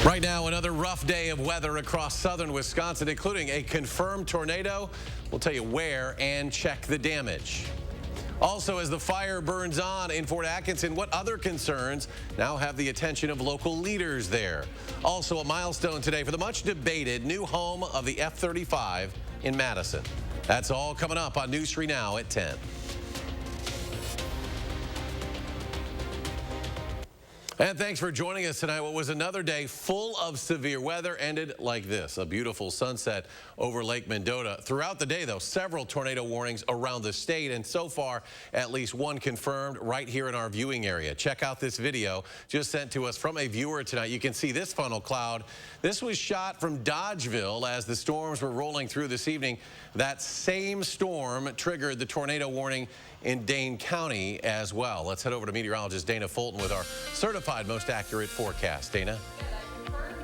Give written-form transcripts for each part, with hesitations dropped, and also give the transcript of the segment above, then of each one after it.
Right now, another rough day of weather across southern Wisconsin, including a confirmed tornado. We'll tell you where and check the damage. Also, as the fire burns on in Fort Atkinson, what other concerns now have the attention of local leaders there? Also, a milestone today for the much debated new home of the F-35 in Madison. That's all coming up on News 3 Now at 10. And thanks for joining us tonight. What was another day full of severe weather ended like this. A beautiful sunset over Lake Mendota. Throughout the day, though, several tornado warnings around the state. And so far, at least one confirmed right here in our viewing area. Check out this video just sent to us from a viewer tonight. You can see this funnel cloud. This was shot from Dodgeville as the storms were rolling through this evening. That same storm triggered the tornado warning in Dane County as well. Let's head over to meteorologist Dana Fulton with our certified most accurate forecast. Dana?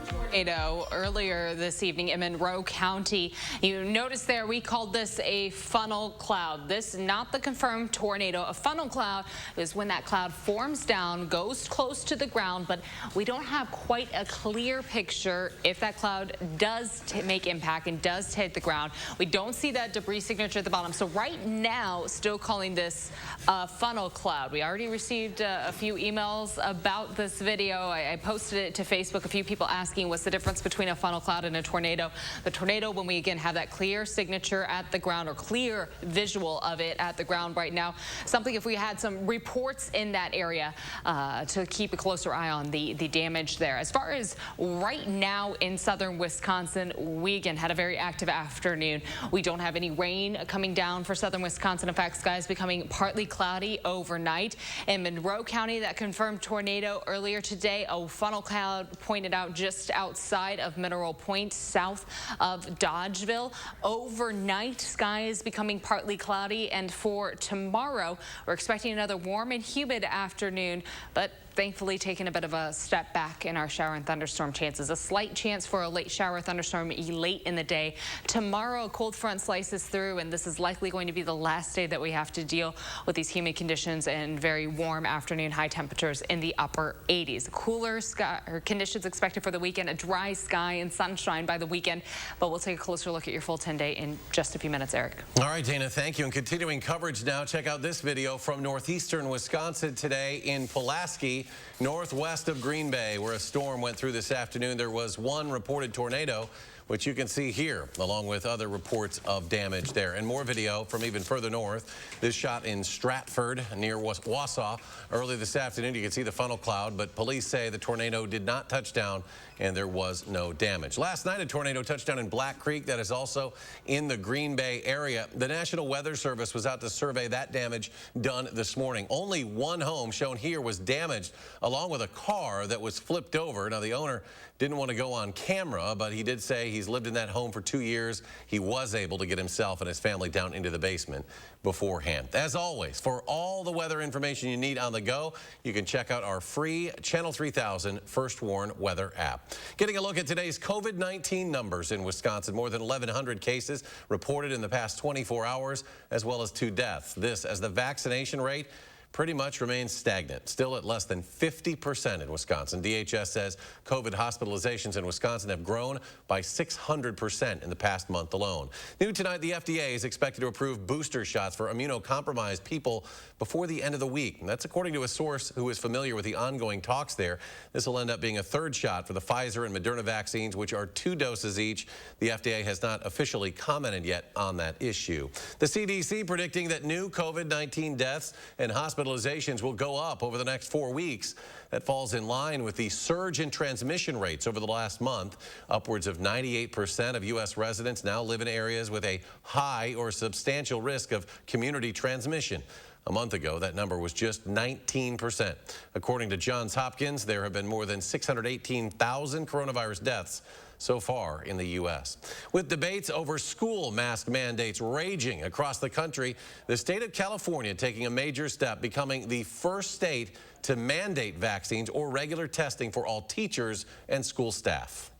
Tornado earlier this evening in Monroe County. You notice there we called this a funnel cloud. This not the confirmed tornado. A funnel cloud is when that cloud forms down, goes close to the ground, but we don't have quite a clear picture if that cloud does make impact and does hit the ground. We don't see that debris signature at the bottom. So right now, still calling this a funnel cloud. We already received a few emails about this video. I posted it to Facebook. A few people asking what's the difference between a funnel cloud and a tornado. The tornado, when we again have that clear signature at the ground or clear visual of it at the ground right now, something if we had some reports in that area to keep a closer eye on the damage there. As far as right now in southern Wisconsin, we again had a very active afternoon. We don't have any rain coming down for southern Wisconsin. In fact, skies becoming partly cloudy overnight. In Monroe County, that confirmed tornado earlier today, a funnel cloud pointed out just outside of Mineral Point, south of Dodgeville. Overnight, skies becoming partly cloudy, and for tomorrow, we're expecting another warm and humid afternoon, but thankfully taking a bit of a step back in our shower and thunderstorm chances. A slight chance for a late shower thunderstorm late in the day. Tomorrow, a cold front slices through, and this is likely going to be the last day that we have to deal with these humid conditions and very warm afternoon high temperatures in the upper 80s. Cooler sky or conditions expected for the weekend, a dry sky and sunshine by the weekend, but we'll take a closer look at your full 10-day in just a few minutes, Eric. All right, Dana, thank you. And continuing coverage now, check out this video from northeastern Wisconsin today in Pulaski, northwest of Green Bay, where a storm went through this afternoon. There was one reported tornado, which you can see here, along with other reports of damage there. And more video from even further north. This shot in Stratford near Wausau early this afternoon. You can see the funnel cloud, but police say the tornado did not touch down and there was no damage. Last night, a tornado touched down in Black Creek. That is also in the Green Bay area. The National Weather Service was out to survey that damage done this morning. Only one home shown here was damaged, along with a car that was flipped over. Now, the owner didn't want to go on camera, but he did say he's lived in that home for 2 years. He was able to get himself and his family down into the basement beforehand. As always, for all the weather information you need on the go, you can check out our free Channel 3000 First Warn weather app. Getting a look at today's COVID-19 numbers in Wisconsin. More than 1,100 cases reported in the past 24 hours, as well as 2 deaths. This as the vaccination rate pretty much remains stagnant, still at less than 50% in Wisconsin. DHS says COVID hospitalizations in Wisconsin have grown by 600% in the past month alone. New tonight, the FDA is expected to approve booster shots for immunocompromised people before the end of the week. And that's according to a source who is familiar with the ongoing talks there. This will end up being a 3rd shot for the Pfizer and Moderna vaccines, which are 2 doses each. The FDA has not officially commented yet on that issue. The CDC predicting that new COVID-19 deaths and hospitalizations will go up over the next 4 weeks. That falls in line with the surge in transmission rates over the last month. Upwards of 98% of U.S. residents now live in areas with a high or substantial risk of community transmission. A month ago, that number was just 19%. According to Johns Hopkins, there have been more than 618,000 coronavirus deaths so far in the U.S. With debates over school mask mandates raging across the country, the state of California taking a major step, becoming the first state to mandate vaccines or regular testing for all teachers and school staff.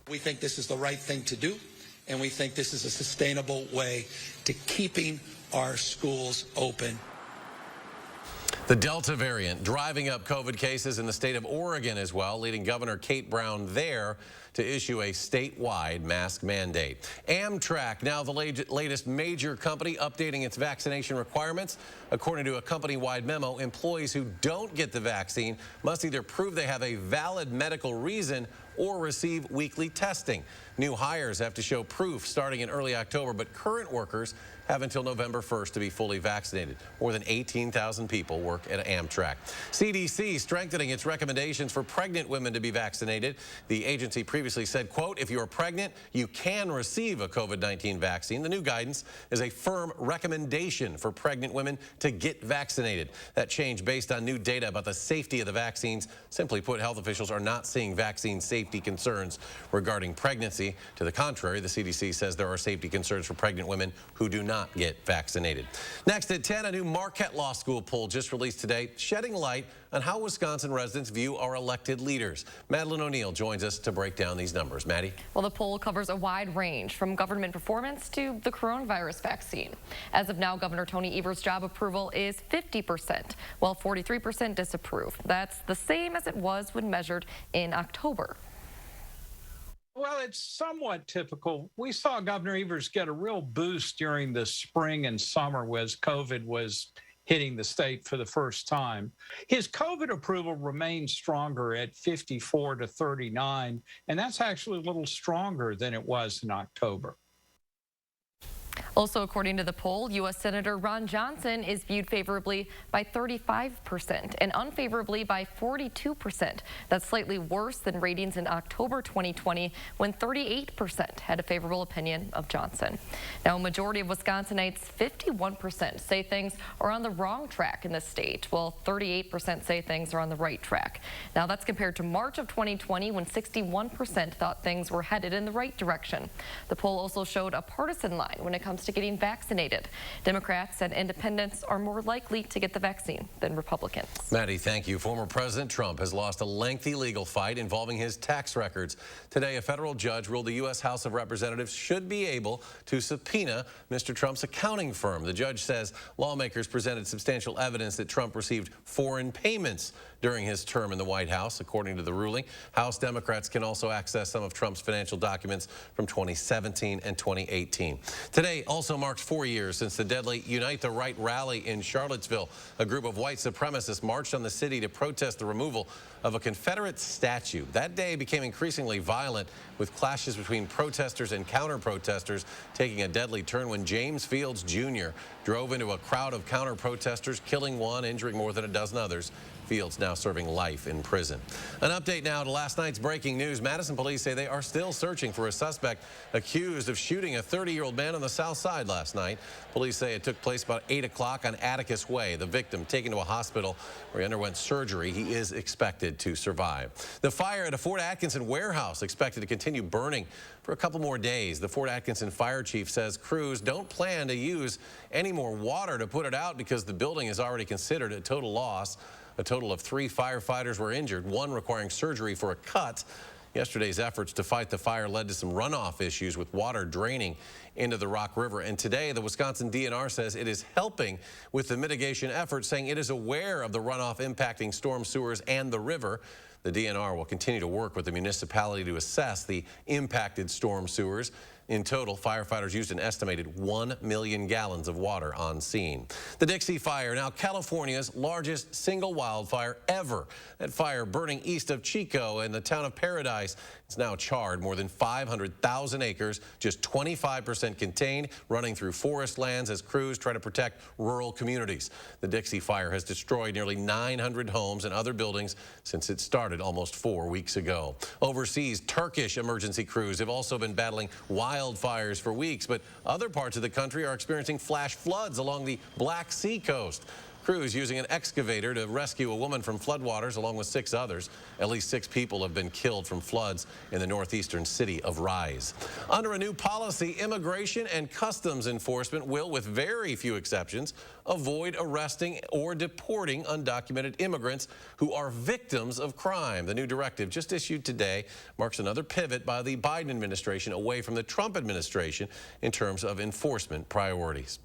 We think this is the right thing to do, and we think this is a sustainable way to keeping our schools open. The Delta variant driving up COVID cases in the state of Oregon as well, leading Governor Kate Brown there to issue a statewide mask mandate. Amtrak, now the latest major company updating its vaccination requirements. According to a company-wide memo, employees who don't get the vaccine must either prove they have a valid medical reason or receive weekly testing. New hires have to show proof starting in early October, but current workers have until November 1st to be fully vaccinated. More than 18,000 people work at Amtrak. CDC strengthening its recommendations for pregnant women to be vaccinated. The agency previously said, quote, if you are pregnant, you can receive a COVID-19 vaccine. The new guidance is a firm recommendation for pregnant women to get vaccinated. That change based on new data about the safety of the vaccines. Simply put, health officials are not seeing vaccine safety concerns regarding pregnancy. To the contrary, the CDC says there are safety concerns for pregnant women who do not get vaccinated. Next at 10, a new Marquette Law School poll just released today, shedding light on how Wisconsin residents view our elected leaders. Madeline O'Neill joins us to break down these numbers. Maddie? Well, the poll covers a wide range from government performance to the coronavirus vaccine. As of now, Governor Tony Evers' job approval is 50%, while 43% disapprove. That's the same as it was when measured in October. Well, it's somewhat typical. We saw Governor Evers get a real boost during the spring and summer as COVID was hitting the state for the first time. His COVID approval remains stronger at 54 to 39, and that's actually a little stronger than it was in October. Also, according to the poll, U.S. Senator Ron Johnson is viewed favorably by 35% and unfavorably by 42%. That's slightly worse than ratings in October 2020, when 38% had a favorable opinion of Johnson. Now, a majority of Wisconsinites, 51%, say things are on the wrong track in the state, while 38% say things are on the right track. Now, that's compared to March of 2020, when 61% thought things were headed in the right direction. The poll also showed a partisan line when it comes to getting vaccinated. Democrats and independents are more likely to get the vaccine than Republicans. Maddie, thank you. Former President Trump has lost a lengthy legal fight involving his tax records. Today, a federal judge ruled the U.S. House of Representatives should be able to subpoena Mr. Trump's accounting firm. The judge says lawmakers presented substantial evidence that Trump received foreign payments during his term in the White House. According to the ruling, House Democrats can also access some of Trump's financial documents from 2017 and 2018. Today also marks 4 years since the deadly Unite the Right rally in Charlottesville. A group of white supremacists marched on the city to protest the removal of a Confederate statue. That day became increasingly violent, with clashes between protesters and counter-protesters taking a deadly turn when James Fields Jr. drove into a crowd of counter-protesters, killing one, injuring more than a dozen others. Fields now serving life in prison. An update now to last night's breaking news. Madison police say they are still searching for a suspect accused of shooting a 30-year-old man on the south side last night. Police say it took place about 8 o'clock on Atticus Way. The victim taken to a hospital where he underwent surgery. He is expected to survive. The fire at a Fort Atkinson warehouse expected to continue burning for a couple more days. The Fort Atkinson fire chief says crews don't plan to use any more water to put it out because the building is already considered a total loss. A total of 3 firefighters were injured, one requiring surgery for a cut. Yesterday's efforts to fight the fire led to some runoff issues with water draining into the Rock River. And today, the Wisconsin DNR says it is helping with the mitigation efforts, saying it is aware of the runoff impacting storm sewers and the river. The DNR will continue to work with the municipality to assess the impacted storm sewers. In total, firefighters used an estimated 1 million gallons of water on scene. The Dixie fire, now California's largest single wildfire ever. That fire burning east of Chico in the town of Paradise. It's now charred more than 500,000 acres, just 25% contained, running through forest lands as crews try to protect rural communities. The Dixie fire has destroyed nearly 900 homes and other buildings since it started almost 4 weeks ago. Overseas, Turkish emergency crews have also been battling wildfires for weeks, but other parts of the country are experiencing flash floods along the Black Sea coast. Crews using an excavator to rescue a woman from floodwaters along with 6 others. At least 6 people have been killed from floods in the northeastern city of Rise. Under a new policy, immigration and customs enforcement will, with very few exceptions, avoid arresting or deporting undocumented immigrants who are victims of crime. The new directive, just issued today, marks another pivot by the Biden administration away from the Trump administration in terms of enforcement priorities.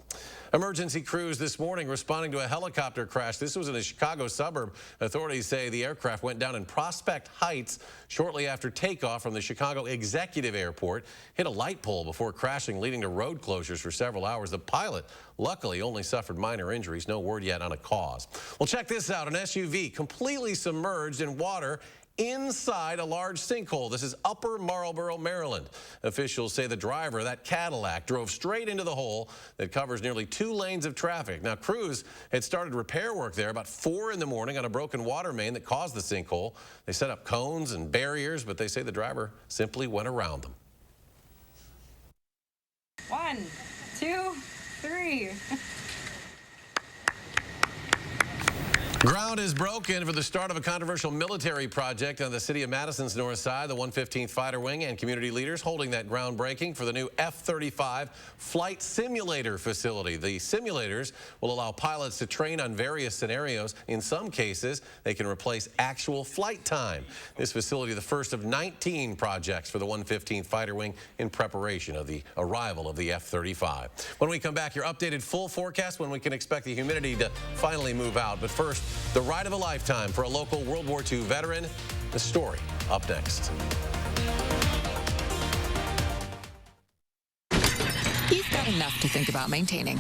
Emergency crews this morning responding to a helicopter helicopter crash. This was in a Chicago suburb. Authorities say the aircraft went down in Prospect Heights shortly after takeoff from the Chicago Executive Airport, hit a light pole before crashing, leading to road closures for several hours. The pilot luckily only suffered minor injuries. No word yet on a cause. Well, check this out. An SUV completely submerged in water inside a large sinkhole. This is Upper Marlboro, Maryland. Officials say the driver, that Cadillac, drove straight into the hole that covers nearly 2 lanes of traffic. Now, crews had started repair work there about 4 in the morning on a broken water main that caused the sinkhole. They set up cones and barriers, but they say the driver simply went around them. 1, 2, 3. Ground is broken for the start of a controversial military project on the city of Madison's north side. The 115th Fighter Wing and community leaders holding that groundbreaking for the new F-35 flight simulator facility. The simulators will allow pilots to train on various scenarios. In some cases, they can replace actual flight time. This facility, the first of 19 projects for the 115th Fighter Wing in preparation of the arrival of the F-35. When we come back, your updated full forecast when we can expect the humidity to finally move out. But first, the ride of a lifetime for a local World War II veteran. The story up next. You've got enough to think about maintaining.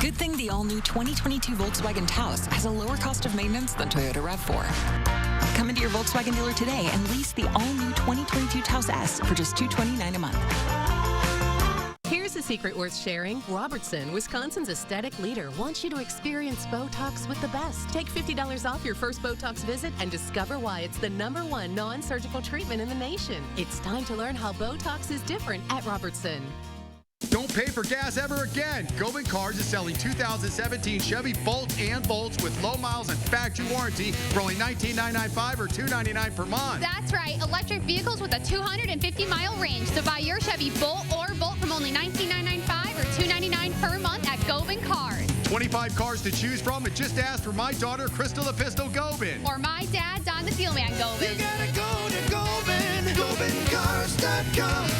Good thing the all-new 2022 Volkswagen Taos has a lower cost of maintenance than Toyota RAV4. Come into your Volkswagen dealer today and lease the all-new 2022 Taos S for just $229 a month. Here's a secret worth sharing. Robertson, Wisconsin's aesthetic leader, wants you to experience Botox with the best. Take $50 off your first Botox visit and discover why it's the #1 non-surgical treatment in the nation. It's time to learn how Botox is different at Robertson. Don't pay for gas ever again. Gobin Cars is selling 2017 Chevy Bolt and Bolts with low miles and factory warranty for only $19,995 or $299 per month. That's right, electric vehicles with a 250-mile range. So buy your Chevy Bolt or Bolt from only $19,995 or $299 per month at Gobin Cars. 25 cars to choose from, and just ask for my daughter, Crystal the Pistol Gobin. Or my dad, Don the Steelman Gobin. You gotta go to Gobin, GobinCars.com.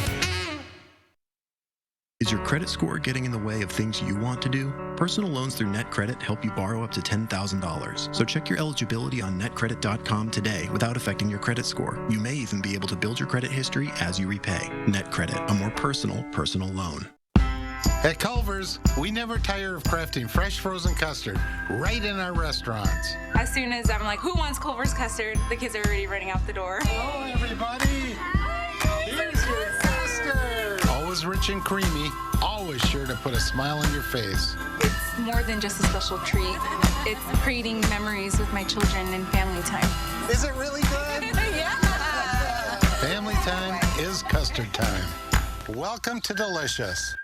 Is your credit score getting in the way of things you want to do? Personal loans through NetCredit help you borrow up to $10,000. So check your eligibility on netcredit.com today without affecting your credit score. You may even be able to build your credit history as you repay. NetCredit, a more personal loan. At Culver's, we never tire of crafting fresh frozen custard right in our restaurants. As soon as I'm like, who wants Culver's custard? The kids are already running out the door. Hello, everybody. Here's your custard. Always rich and creamy, always sure to put a smile on your face. It's more than just a special treat. It's creating memories with my children and family time. Is it really good? Yeah. Family time is custard time. Welcome to Delicious.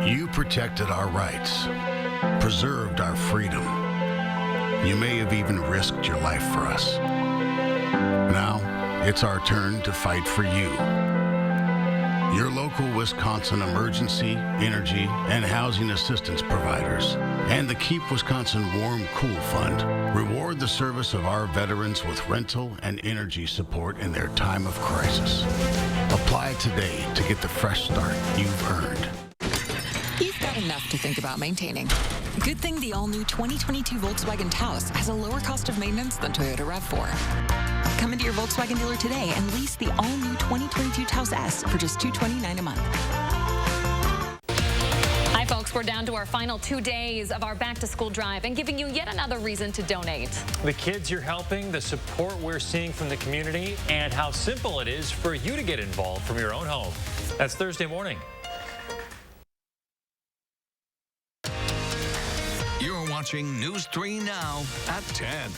You protected our rights, preserved our freedom. You may have even risked your life for us. Now, it's our turn to fight for you. Your local Wisconsin emergency, energy, and housing assistance providers and the Keep Wisconsin Warm Cool Fund reward the service of our veterans with rental and energy support in their time of crisis. Apply today to get the fresh start you've earned. You've got enough to think about maintaining. Good thing the all-new 2022 Volkswagen Taos has a lower cost of maintenance than Toyota RAV4. Come into your Volkswagen dealer today and lease the all-new 2022 Taos S for just $229 a month. Hi, folks. We're down to our final 2 days of our back-to-school drive and giving you yet another reason to donate. The kids you're helping, the support we're seeing from the community, and how simple it is for you to get involved from your own home. That's Thursday morning. You're watching News 3 Now at 10.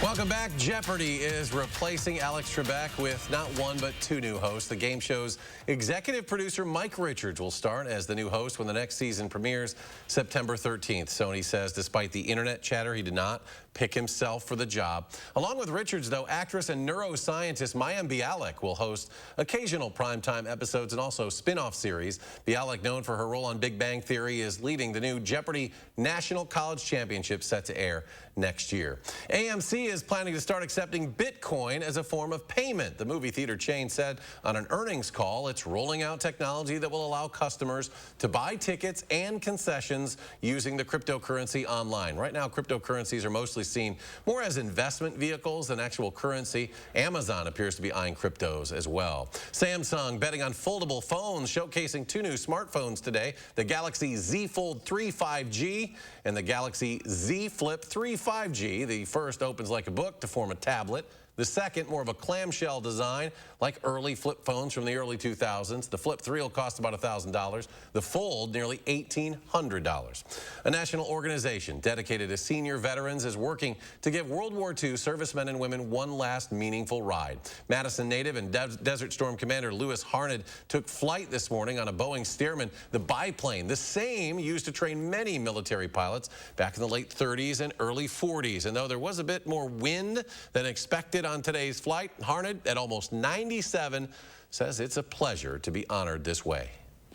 Welcome back. Jeopardy is replacing Alex Trebek with not one but 2 new hosts. The game show's executive producer Mike Richards will start as the new host when the next season premieres September 13th. Sony says despite the internet chatter, he did not pick himself for the job. Along with Richards, though, actress and neuroscientist Mayim Bialik will host occasional primetime episodes and also spin-off series. Bialik, known for her role on Big Bang Theory, is leading the new Jeopardy National College Championship set to air next year. AMC is planning to start accepting Bitcoin as a form of payment. The movie theater chain said on an earnings call it's rolling out technology that will allow customers to buy tickets and concessions using the cryptocurrency online. Right now, cryptocurrencies are mostly seen more as investment vehicles than actual currency. Amazon appears to be eyeing cryptos as well. Samsung betting on foldable phones, showcasing two new smartphones today, the Galaxy Z Fold 3 5G and the Galaxy Z Flip 3 5G. The first opens like a book to form a tablet. The second, more of a clamshell design, like early flip phones from the early 2000s. The Flip 3 will cost about $1,000. The Fold, nearly $1,800. A national organization dedicated to senior veterans is working to give World War II servicemen and women one last meaningful ride. Madison native and Desert Storm Commander Louis Harned took flight this morning on a Boeing Stearman, the biplane, the same used to train many military pilots back in the late 30s and early 40s. And though there was a bit more wind than expected on today's flight, Harned, at almost 97, says it's a pleasure to be honored this way.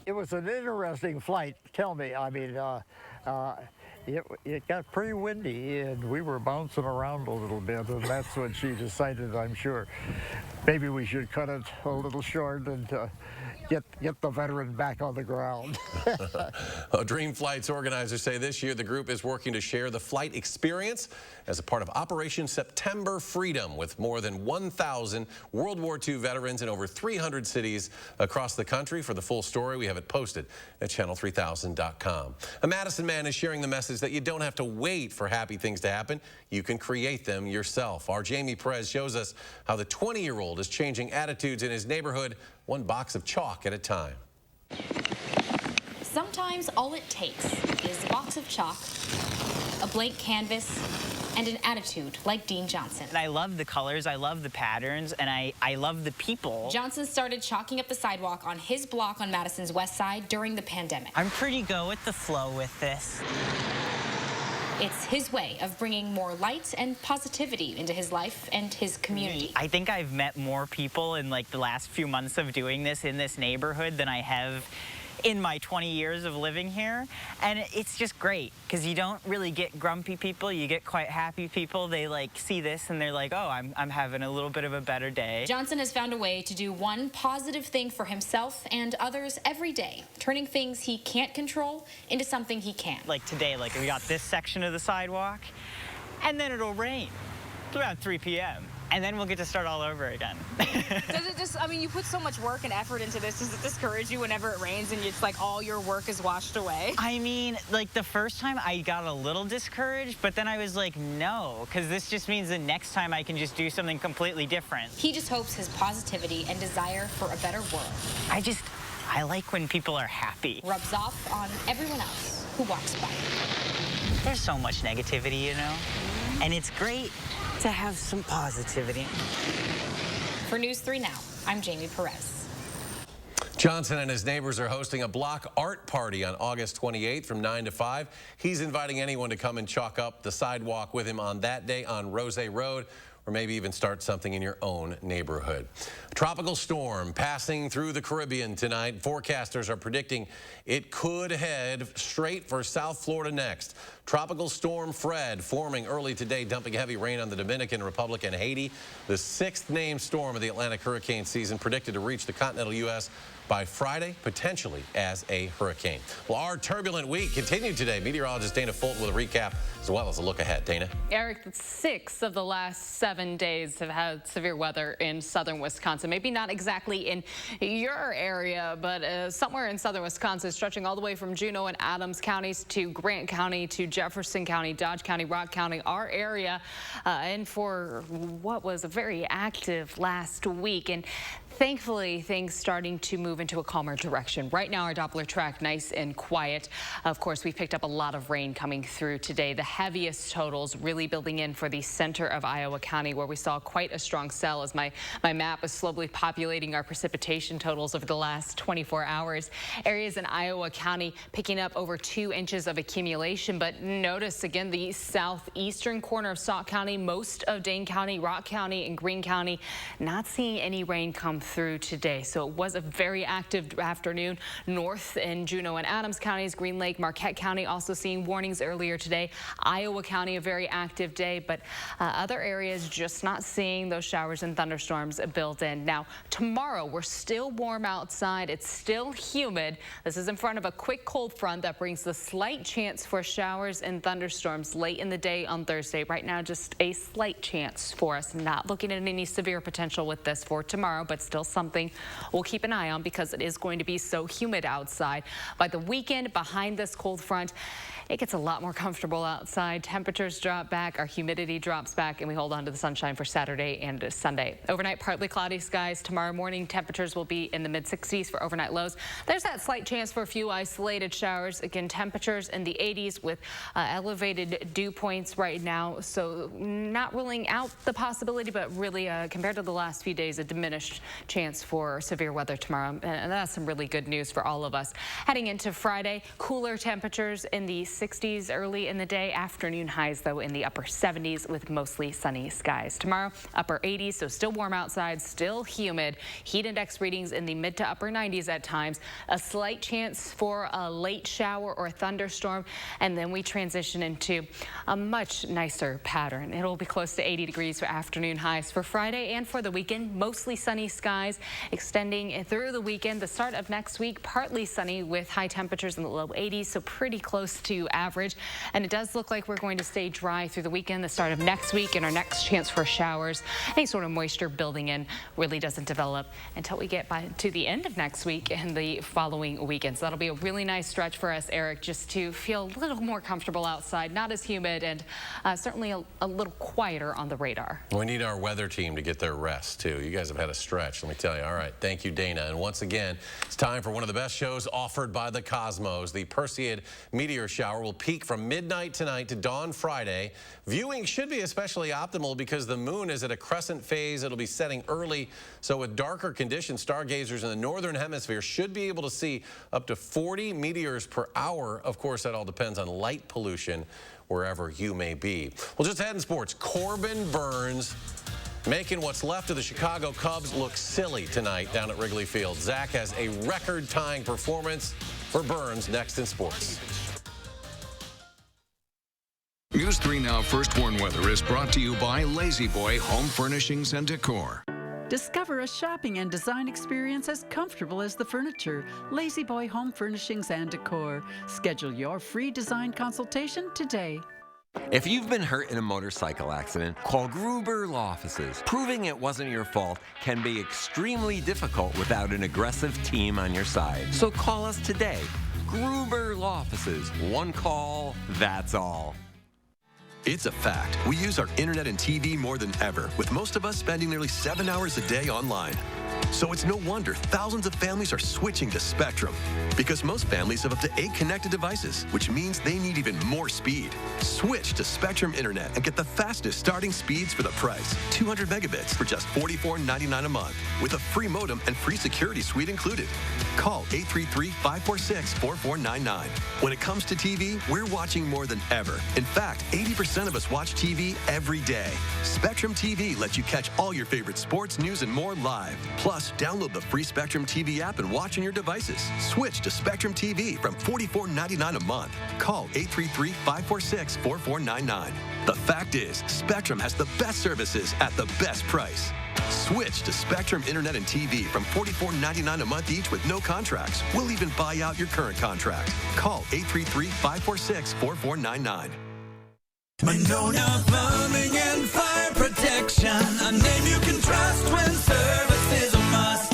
It was an interesting flight, tell me. I mean, it got pretty windy, and we were bouncing around a little bit, and that's when she decided, I'm sure, maybe we should cut it a little short and get the veteran back on the ground. Dream Flight's organizers say this year the group is working to share the flight experience as a part of Operation September Freedom, with more than 1,000 World War II veterans in over 300 cities across the country. For the full story, we have it posted at channel3000.com. A Madison man is sharing the message that you don't have to wait for happy things to happen. You can create them yourself. Our Jamie Perez shows us how the 20-year-old is changing attitudes in his neighborhood, one box of chalk at a time. Sometimes all it takes is a box of chalk, a blank canvas, and an attitude like Dean Johnson. I love the colors, I love the patterns, and I love the people. Johnson started chalking up the sidewalk on his block on Madison's west side during the pandemic. I'm pretty go with the flow with this. It's his way of bringing more light and positivity into his life and his community. I think I've met more people in like the last few months of doing this in this neighborhood than I have in my 20 years of living here, and it's just great because you don't really get grumpy people, you get quite happy people. They like see this and they're like, oh, I'm having a little bit of a better day. Johnson has found a way to do one positive thing for himself and others every day, turning things he can't control into something he can. Like today, like we got this section of the sidewalk, and then it'll rain around 3 p.m. and then we'll get to start all over again. Does it just, I mean, you put so much work and effort into this. Does it discourage you whenever it rains and it's like all your work is washed away? I mean, like the first time I got a little discouraged, but then I was like, no, because this just means the next time I can just do something completely different. He just hopes his positivity and desire for a better world. I like when people are happy. Rubs off on everyone else who walks by. There's so much negativity, you know, and it's great to have some positivity. For News 3 Now, I'm Jamie Perez. Johnson and his neighbors are hosting a block art party on August 28th from 9 to 5. He's inviting anyone to come and chalk up the sidewalk with him on that day on Rose Road, or maybe even start something in your own neighborhood. A tropical storm passing through the Caribbean tonight. Forecasters are predicting it could head straight for South Florida next. Tropical Storm Fred forming early today, dumping heavy rain on the Dominican Republic and Haiti. The 6th named storm of the Atlantic hurricane season, predicted to reach the continental U.S. by Friday, potentially as a hurricane. Well, our turbulent week continued today. Meteorologist Dana Fulton with a recap as well as a look ahead. Dana? Eric, 6 of the last 7 days have had severe weather in southern Wisconsin. Maybe not exactly in your area, but somewhere in southern Wisconsin, stretching all the way from Juneau and Adams counties to Grant County to Jefferson County, Dodge County, Rock County, our area, and for what was a very active last week. And Thankfully, things starting to move into a calmer direction. Right now, our Doppler track nice and quiet. Of course, we've picked up a lot of rain coming through today. The heaviest totals really building in for the center of Iowa County, where we saw quite a strong cell as my map is slowly populating our precipitation totals over the last 24 hours. Areas in Iowa County picking up over 2 inches of accumulation. But notice again the southeastern corner of Sauk County, most of Dane County, Rock County, and Greene County not seeing any rain come through today. So it was a very active afternoon. North in Juneau and Adams counties, Green Lake, Marquette County also seeing warnings earlier today. Iowa County a very active day, but other areas just not seeing those showers and thunderstorms built in. Now tomorrow we're still warm outside. It's still humid. This is in front of a quick cold front that brings the slight chance for showers and thunderstorms late in the day on Thursday. Right now just a slight chance for us. Not looking at any severe potential with this for tomorrow, but still something we'll keep an eye on because it is going to be so humid outside. By the weekend, behind this cold front, it gets a lot more comfortable outside. Temperatures drop back, our humidity drops back, and we hold on to the sunshine for Saturday and Sunday. Overnight, partly cloudy skies. Tomorrow morning, temperatures will be in the mid-60s for overnight lows. There's that slight chance for a few isolated showers. Again, temperatures in the 80s with elevated dew points right now. So not ruling out the possibility, but really compared to the last few days, a diminished chance for severe weather tomorrow. And that's some really good news for all of us. Heading into Friday, cooler temperatures in the 60s early in the day. Afternoon highs, though, in the upper 70s with mostly sunny skies. Tomorrow, upper 80s, so still warm outside, still humid. Heat index readings in the mid to upper 90s at times. A slight chance for a late shower or a thunderstorm, and then we transition into a much nicer pattern. It'll be close to 80 degrees for afternoon highs for Friday and for the weekend. Mostly sunny skies extending through the weekend. The start of next week, partly sunny with high temperatures in the low 80s, so pretty close to average. And it does look like we're going to stay dry through the weekend. The start of next week and our next chance for showers. Any sort of moisture building in really doesn't develop until we get to the end of next week and the following weekend. So that'll be a really nice stretch for us, Eric, just to feel a little more comfortable outside, not as humid, and certainly a little quieter on the radar. We need our weather team to get their rest, too. You guys have had a stretch, let me tell you. All right, thank you, Dana. And once again, it's time for one of the best shows offered by the Cosmos. The Perseid meteor shower will peak from midnight tonight to dawn Friday. Viewing should be especially optimal because the moon is at a crescent phase. It'll be setting early, so with darker conditions, stargazers in the northern hemisphere should be able to see up to 40 meteors per hour. Of course, that all depends on light pollution wherever you may be. Well, just ahead in sports, Corbin Burns making what's left of the Chicago Cubs look silly tonight down at Wrigley Field. Zach has a record-tying performance for Burns next in sports. News 3 Now First Warn Weather is brought to you by Lazy Boy Home Furnishings and Decor. Discover a shopping and design experience as comfortable as the furniture. Lazy Boy Home Furnishings and Decor. Schedule your free design consultation today. If you've been hurt in a motorcycle accident, call Gruber Law Offices. Proving it wasn't your fault can be extremely difficult without an aggressive team on your side. So call us today. Gruber Law Offices. One call, that's all. It's a fact. We use our internet and TV more than ever, with most of us spending nearly 7 hours a day online. So it's no wonder thousands of families are switching to Spectrum, because most families have up to 8 connected devices, which means they need even more speed. Switch to Spectrum Internet and get the fastest starting speeds for the price. 200 megabits for just $44.99 a month, with a free modem and free security suite included. Call 833-546-4499. When it comes to TV, we're watching more than ever. In fact, 80% of us watch TV every day. Spectrum TV lets you catch all your favorite sports, news, and more live. Plus, download the free Spectrum TV app and watch on your devices. Switch to Spectrum TV from $44.99 a month. Call 833-546-4499. The fact is, Spectrum has the best services at the best price. Switch to Spectrum Internet and TV from $44.99 a month each with no contracts. We'll even buy out your current contract. Call 833-546-4499. Monona Plumbing and Fire Protection, a name you can trust when service is a must.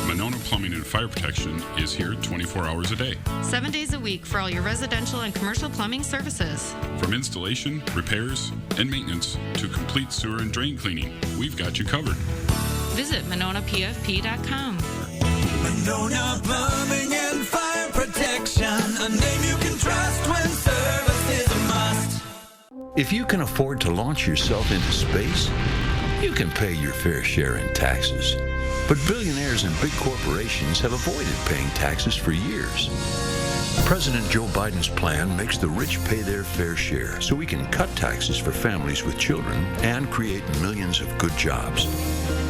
Monona Plumbing and Fire Protection is here 24 hours a day. 7 days a week for all your residential and commercial plumbing services. From installation, repairs, and maintenance to complete sewer and drain cleaning, we've got you covered. Visit MononaPFP.com. Monona Plumbing and Fire Protection, a name you can trust when service is a must. If you can afford to launch yourself into space, you can pay your fair share in taxes. But billionaires and big corporations have avoided paying taxes for years. President Joe Biden's plan makes the rich pay their fair share so we can cut taxes for families with children and create millions of good jobs.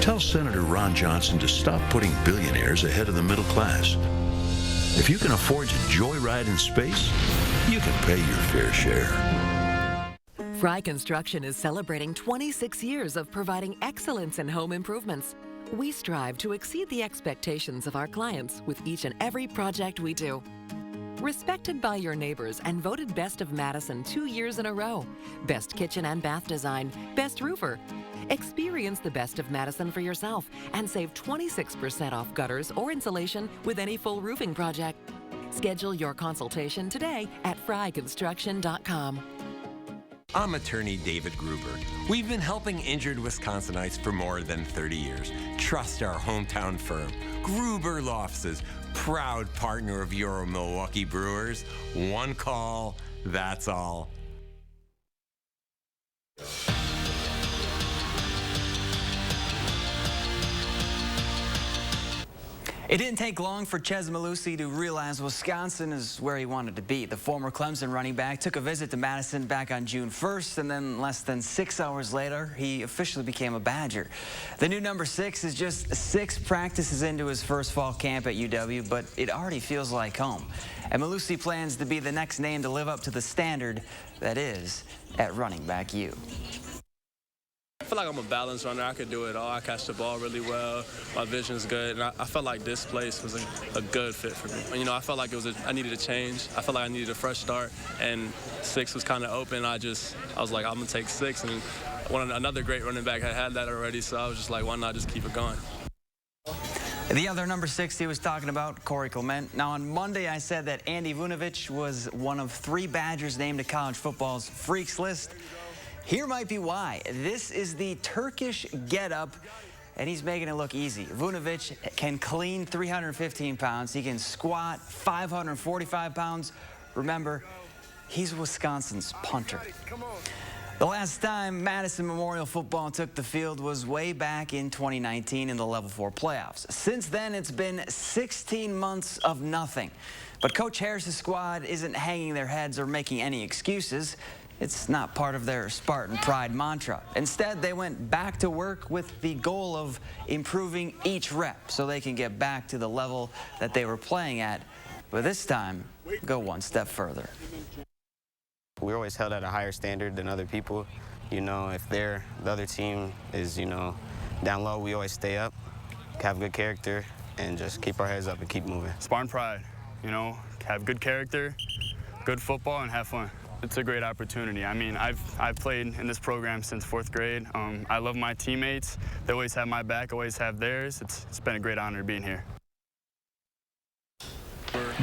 Tell Senator Ron Johnson to stop putting billionaires ahead of the middle class. If you can afford to joyride in space, you can pay your fair share. Fry Construction is celebrating 26 years of providing excellence in home improvements. We strive to exceed the expectations of our clients with each and every project we do. Respected by your neighbors and voted Best of Madison 2 years in a row. Best kitchen and bath design, best roofer. Experience the Best of Madison for yourself and save 26% off gutters or insulation with any full roofing project. Schedule your consultation today at fryconstruction.com. I'm attorney David Gruber. We've been helping injured Wisconsinites for more than 30 years. Trust our hometown firm, Gruber Law Offices, proud partner of your Milwaukee Brewers. One call, that's all. It didn't take long for Ches Malusi to realize Wisconsin is where he wanted to be. The former Clemson running back took a visit to Madison back on June 1st, and then less than 6 hours later, he officially became a Badger. The new number 6 is just 6 practices into his first fall camp at UW, but it already feels like home. And Malusi plans to be the next name to live up to the standard that is at running back U. I feel like I'm a balanced runner. I could do it all. I catch the ball really well. My vision's good. And I felt like this place was a good fit for me. You know, I felt like I needed a change. I felt like I needed a fresh start. And 6 was kind of open. I was like, I'm going to take 6. And another great running back had that already. So I was just like, why not just keep it going? The other number 6 he was talking about, Corey Clement. Now, on Monday, I said that Andy Vunovic was one of 3 Badgers named to college football's freaks list. Here might be why. This is the Turkish getup, and he's making it look easy. Vunovic can clean 315 pounds. He can squat 545 pounds. Remember, he's Wisconsin's punter. The last time Madison Memorial football took the field was way back in 2019 in the Level 4 playoffs. Since then, it's been 16 months of nothing. But Coach Harris's squad isn't hanging their heads or making any excuses. It's not part of their Spartan pride mantra. Instead, they went back to work with the goal of improving each rep so they can get back to the level that they were playing at, but this time, go one step further. We're always held at a higher standard than other people. You know, if the other team is, down low, we always stay up, have good character, and just keep our heads up and keep moving. Spartan pride, have good character, good football, and have fun. It's a great opportunity. I mean, I've played in this program since 4th grade. I love my teammates. They always have my back, always have theirs. It's been a great honor being here.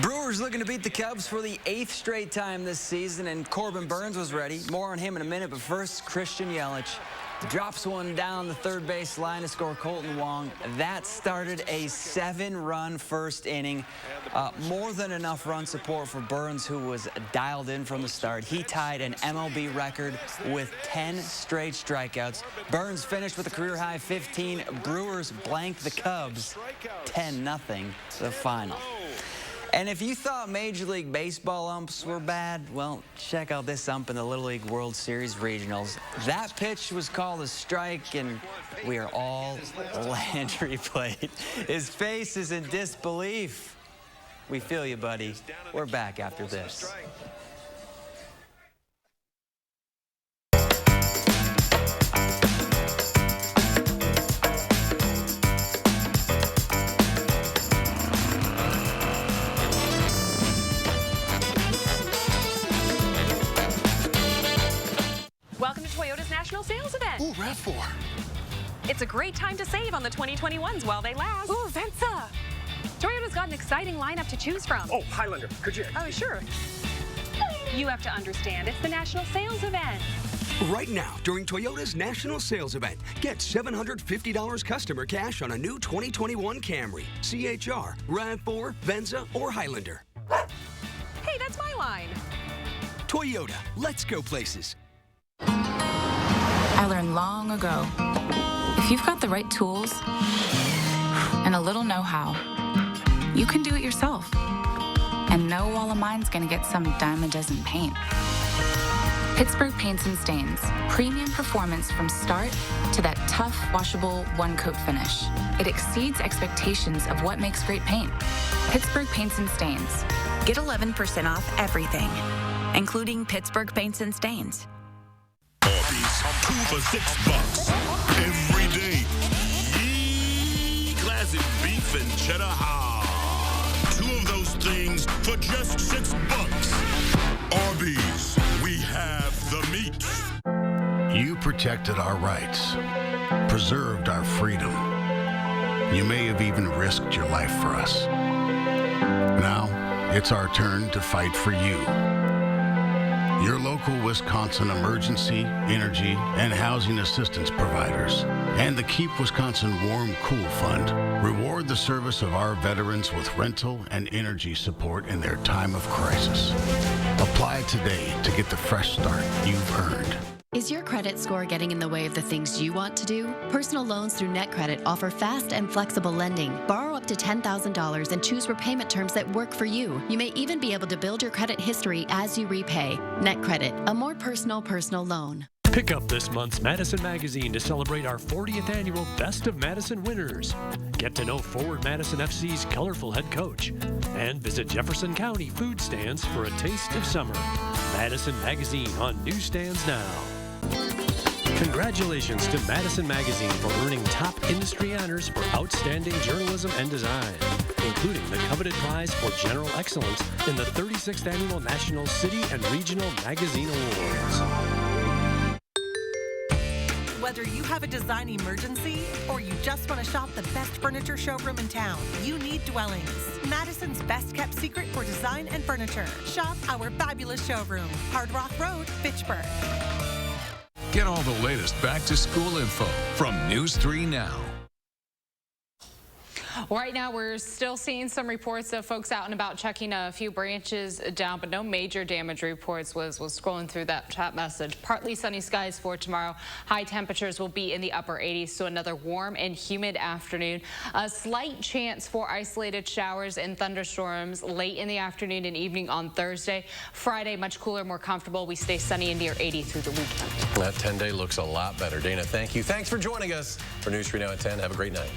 Brewers looking to beat the Cubs for the 8th straight time this season, and Corbin Burns was ready. More on him in a minute, but first, Christian Yelich drops one down the third base line to score Colton Wong. That started a 7-run first inning. More than enough run support for Burns, who was dialed in from the start. He tied an MLB record with 10 straight strikeouts. Burns finished with a career-high 15. Brewers blanked the Cubs 10-0 the final. And if you thought Major League Baseball umps were bad, well, check out this ump in the Little League World Series Regionals. That pitch was called a strike, and we are all Landry played. His face is in disbelief. We feel you, buddy. We're back after this. Welcome to Toyota's National Sales Event. Ooh, RAV4. It's a great time to save on the 2021s while they last. Ooh, Venza. Toyota's got an exciting lineup to choose from. Oh, Highlander, could you? Oh, sure. You have to understand, it's the National Sales Event. Right now, during Toyota's national sales event, get $750 customer cash on a new 2021 Camry, CHR, RAV4, Venza, or Highlander. Hey, that's my line. Toyota, let's go places. I learned long ago, if you've got the right tools and a little know-how, you can do it yourself. And no wall of mine's gonna get some dime a dozen paint. Pittsburgh Paints and Stains. Premium performance from start to that tough, washable, one-coat finish. It exceeds expectations of what makes great paint. Pittsburgh Paints and Stains. Get 11% off everything, including Pittsburgh Paints and Stains. Arby's, 2 for $6 every day. Classic beef and cheddar hard. 2 of those things for just $6. Arby's, we have the meat. You protected our rights, preserved our freedom. You may have even risked your life for us. Now, it's our turn to fight for you. Your local Wisconsin emergency, energy, and housing assistance providers, and the Keep Wisconsin Warm Cool Fund reward the service of our veterans with rental and energy support in their time of crisis. Apply today to get the fresh start you've earned. Is your credit score getting in the way of the things you want to do? Personal loans through NetCredit offer fast and flexible lending. Borrow up to $10,000 and choose repayment terms that work for you. You may even be able to build your credit history as you repay. NetCredit, a more personal loan. Pick up this month's Madison magazine to celebrate our 40th annual Best of Madison winners. Get to know Forward Madison FC's colorful head coach. And visit Jefferson County food stands for a taste of summer. Madison Magazine on newsstands now. Congratulations to Madison Magazine for earning top industry honors for outstanding journalism and design, including the coveted prize for general excellence in the 36th Annual National City and Regional Magazine Awards. Whether you have a design emergency or you just want to shop the best furniture showroom in town, you need Dwellings, Madison's best kept secret for design and furniture. Shop our fabulous showroom, Hard Rock Road, Fitchburg. Get all the latest back-to-school info from News 3 Now. Right now, we're still seeing some reports of folks out and about checking a few branches down, but no major damage reports. Was scrolling through that chat message. Partly sunny skies for tomorrow. High temperatures will be in the upper 80s, so another warm and humid afternoon. A slight chance for isolated showers and thunderstorms late in the afternoon and evening on Thursday. Friday, much cooler, more comfortable. We stay sunny and near 80 through the weekend. That 10-day looks a lot better. Dana, thank you. Thanks for joining us for News 3 Now at 10. Have a great night.